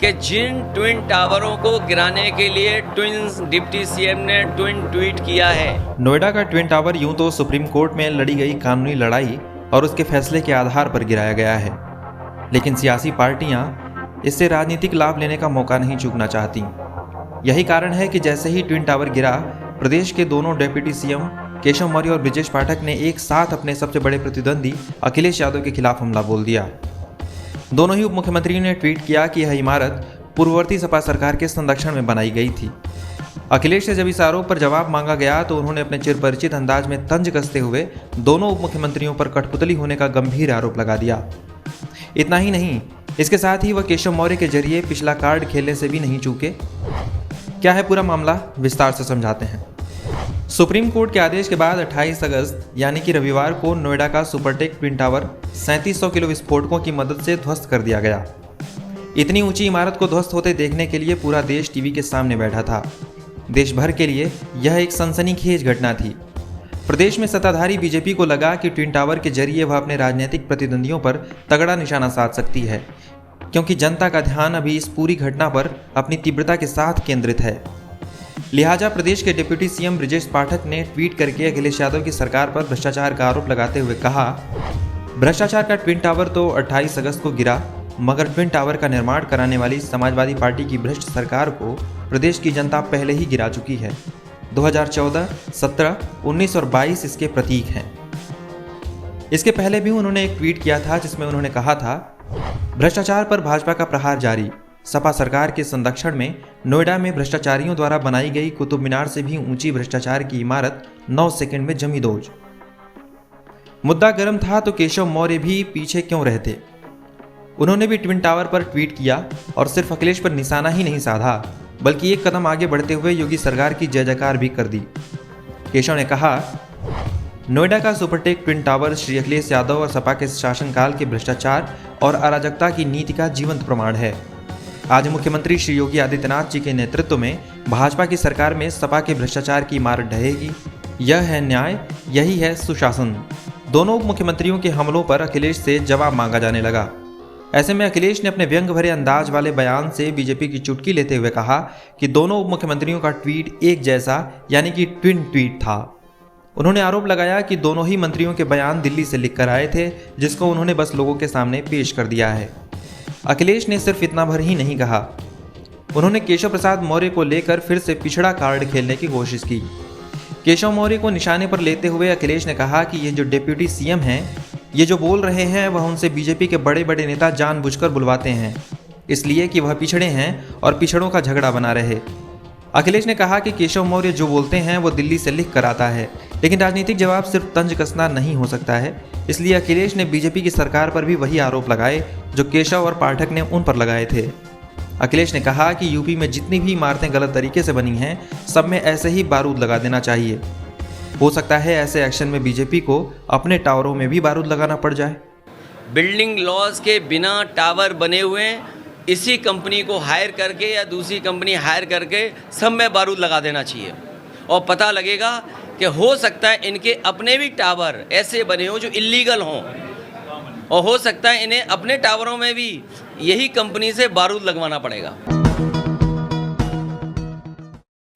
कि जिन ट्विन टावरों को गिराने के लिए ट्विंस डिप्टी सीएम ने ट्विन ट्वीट किया है। नोएडा का ट्विन टावर यूं तो सुप्रीम कोर्ट में लड़ी गई कानूनी लड़ाई और उसके फैसले के आधार पर गिराया गया है, लेकिन सियासी पार्टियां इससे राजनीतिक लाभ लेने का मौका नहीं चूकना चाहती। यही कारण है कि जैसे ही ट्विन टावर गिरा, प्रदेश के दोनों डिप्टी सीएम केशव मौर्य और ब्रजेश पाठक ने एक साथ अपने सबसे बड़े प्रतिद्वंदी अखिलेश यादव के खिलाफ हमला बोल दिया। दोनों ही उप मुख्यमंत्रियों ने ट्वीट किया कि यह इमारत पूर्ववर्ती सपा सरकार के संरक्षण में बनाई गई थी। अखिलेश से जब इस आरोप पर जवाब मांगा गया तो उन्होंने अपने चिरपरिचित अंदाज में तंज कसते हुए दोनों उप मुख्यमंत्रियों पर कठपुतली होने का गंभीर आरोप लगा दिया। इतना ही नहीं, इसके साथ ही वह केशव मौर्य के जरिए पिछला कार्ड खेलने से भी नहीं चूके। क्या है पूरा मामला, विस्तार से समझाते हैं। सुप्रीम कोर्ट के आदेश के बाद 28 अगस्त यानी कि रविवार को नोएडा का सुपरटेक ट्विन टावर 3700 किलो विस्फोटकों की मदद से ध्वस्त कर दिया गया। इतनी ऊंची इमारत को ध्वस्त होते देखने के लिए पूरा देश टीवी के सामने बैठा था। देश भर के लिए यह एक सनसनीखेज घटना थी। प्रदेश में सत्ताधारी बीजेपी को लगा कि ट्विन टावर के जरिए वह अपने राजनीतिक प्रतिद्वंदियों पर तगड़ा निशाना साध सकती है, क्योंकि जनता का ध्यान अभी इस पूरी घटना पर अपनी तीव्रता के साथ केंद्रित है। लिहाजा प्रदेश के डिप्टी सीएम ब्रजेश पाठक ने ट्वीट करके अखिलेश यादव की सरकार पर भ्रष्टाचार का आरोप लगाते हुए कहा, भ्रष्टाचार का ट्विन टावर तो 28 अगस्त को गिरा, मगर ट्विन टावर का निर्माण कराने वाली समाजवादी पार्टी की भ्रष्ट सरकार को प्रदेश की जनता पहले ही गिरा चुकी है। 2014, 17, 19 और 22 इसके प्रतीक हैं। इसके पहले भी उन्होंने एक ट्वीट किया था जिसमें उन्होंने कहा था, भ्रष्टाचार पर भाजपा का प्रहार जारी, सपा सरकार के संरक्षण में नोएडा में भ्रष्टाचारियों द्वारा बनाई गई कुतुब मीनार से भी ऊंची भ्रष्टाचार की इमारत 9 सेकंड में जमी दोज। मुद्दा गर्म था तो केशव मौर्य भी पीछे क्यों रहते। उन्होंने भी ट्विन टावर पर ट्वीट किया और सिर्फ अखिलेश पर निशाना ही नहीं साधा, बल्कि एक कदम आगे बढ़ते हुए योगी सरकार की जय जयकार भी कर दी। केशव ने कहा, नोएडा का Supertech twin tower Shri Akhilesh Yadav और सपा के शासनकाल के भ्रष्टाचार और अराजकता की नीति का जीवंत प्रमाण है। आज मुख्यमंत्री श्री योगी आदित्यनाथ जी के नेतृत्व में भाजपा की सरकार में सपा के भ्रष्टाचार की इमारत ढहेगी। यह है न्याय, यही है सुशासन। दोनों उप मुख्यमंत्रियों के हमलों पर अखिलेश से जवाब मांगा जाने लगा। ऐसे में अखिलेश ने अपने व्यंग भरे अंदाज वाले बयान से बीजेपी की चुटकी लेते हुए कहा कि दोनों उप मुख्यमंत्रियों का ट्वीट एक जैसा यानी कि ट्विन ट्वीट था। उन्होंने आरोप लगाया कि दोनों ही मंत्रियों के बयान दिल्ली से लिख कर आए थे, जिसको उन्होंने बस लोगों के सामने पेश कर दिया है। अखिलेश ने सिर्फ इतना भर ही नहीं कहा, उन्होंने केशव प्रसाद मौर्य को लेकर फिर से पिछड़ा कार्ड खेलने की कोशिश की। केशव मौर्य को निशाने पर लेते हुए अखिलेश ने कहा कि ये जो डिप्टी सीएम हैं, ये जो बोल रहे हैं वह उनसे बीजेपी के बड़े बड़े नेता जानबूझकर बुलवाते हैं, इसलिए कि वह पिछड़े हैं और पिछड़ों का झगड़ा बना रहे। अखिलेश ने कहा कि केशव मौर्य जो बोलते हैं वो दिल्ली से लिख कर आता है, लेकिन राजनीतिक जवाब सिर्फ तंज कसना नहीं हो सकता है। इसलिए अखिलेश ने बीजेपी की सरकार पर भी वही आरोप लगाए जो केशव और पाठक ने उन पर लगाए थे। अखिलेश ने कहा कि यूपी में जितनी भी इमारतें गलत तरीके से बनी हैं, सब में ऐसे ही बारूद लगा देना चाहिए। हो सकता है ऐसे एक्शन में बीजेपी को अपने टावरों में भी बारूद लगाना पड़ जाए। बिल्डिंग लॉज के बिना टावर बने हुए इसी कंपनी को हायर करके या दूसरी कंपनी हायर करके सब में बारूद लगा देना चाहिए, और पता लगेगा कि हो सकता है इनके अपने भी टावर ऐसे बने हों जो इल्लीगल हों, और हो सकता है इन्हें अपने टावरों में भी यही कंपनी से बारूद लगवाना पड़ेगा।